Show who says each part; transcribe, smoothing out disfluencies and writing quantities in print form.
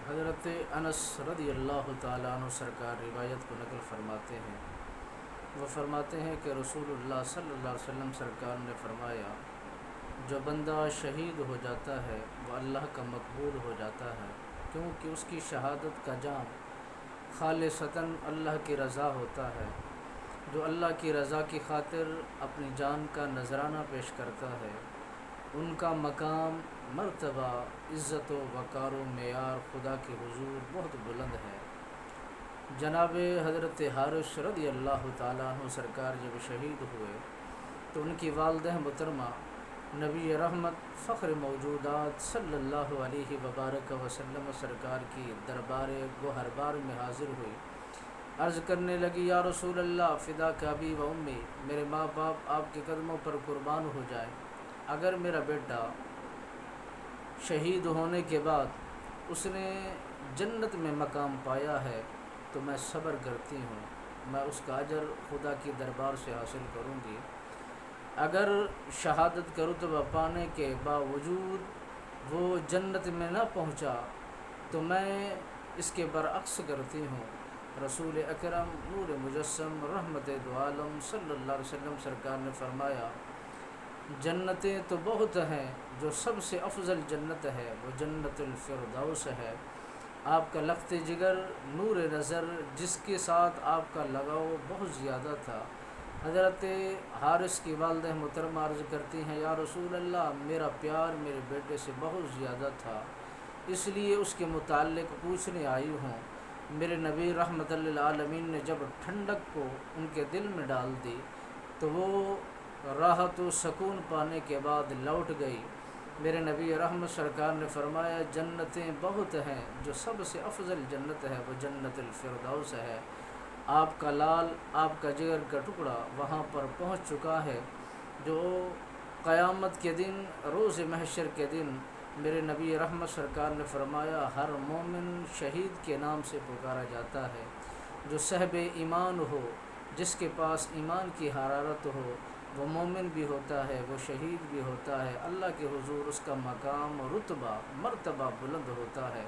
Speaker 1: حضرت انس رضی اللہ تعالیٰ عنہ سرکار روایت کو نقل فرماتے ہیں۔ وہ فرماتے ہیں کہ رسول اللہ صلی اللہ علیہ وسلم سرکار نے فرمایا، جو بندہ شہید ہو جاتا ہے وہ اللہ کا مقبول ہو جاتا ہے، کیونکہ اس کی شہادت کا جام خالصتاً اللہ کی رضا ہوتا ہے۔ جو اللہ کی رضا کی خاطر اپنی جان کا نذرانہ پیش کرتا ہے، ان کا مقام، مرتبہ، عزت و وقار و معیار خدا کے حضور بہت بلند ہے۔ جناب حضرت حارث رضی اللہ تعالیٰ عنہ سرکار جب شہید ہوئے تو ان کی والدہ محترمہ نبی رحمت فخر موجودات صلی اللہ علیہ وبارک وسلم سرکار کی دربار گوہربار میں حاضر ہوئی، عرض کرنے لگی، یا رسول اللہ فداک ابی و امی، میرے ماں باپ آپ کے قدموں پر قربان ہو جائیں۔ اگر میرا بیٹا شہید ہونے کے بعد اس نے جنت میں مقام پایا ہے تو میں صبر کرتی ہوں، میں اس کا اجر خدا کی دربار سے حاصل کروں گی۔ اگر شہادت کا رتبہ پانے کے باوجود وہ جنت میں نہ پہنچا تو میں اس کے برعکس کرتی ہوں۔ رسول اکرم نور مجسم رحمت دو عالم صلی اللہ علیہ وسلم سرکار نے فرمایا، جنتیں تو بہت ہیں، جو سب سے افضل جنت ہے وہ جنت الفردوس ہے۔ آپ کا لخت جگر، نور نظر، جس کے ساتھ آپ کا لگاؤ بہت زیادہ تھا۔ حضرت حارث کی والدہ محترمہ عرض کرتی ہیں، یا رسول اللہ، میرا پیار میرے بیٹے سے بہت زیادہ تھا، اس لیے اس کے متعلق پوچھنے آئی ہوں۔ میرے نبی رحمت للعالمین نے جب ٹھنڈک کو ان کے دل میں ڈال دی تو وہ راحت و سکون پانے کے بعد لوٹ گئی۔ میرے نبی رحمت سرکار نے فرمایا، جنتیں بہت ہیں، جو سب سے افضل جنت ہے وہ جنت الفردوس ہے۔ آپ کا لال، آپ کا جگر کا ٹکڑا وہاں پر پہنچ چکا ہے، جو قیامت کے دن، روز محشر کے دن میرے نبی رحمت سرکار نے فرمایا، ہر مومن شہید کے نام سے پکارا جاتا ہے۔ جو صاحب ایمان ہو، جس کے پاس ایمان کی حرارت ہو، وہ مومن بھی ہوتا ہے، وہ شہید بھی ہوتا ہے، اللہ کے حضور اس کا مقام، رتبہ، مرتبہ بلند ہوتا ہے۔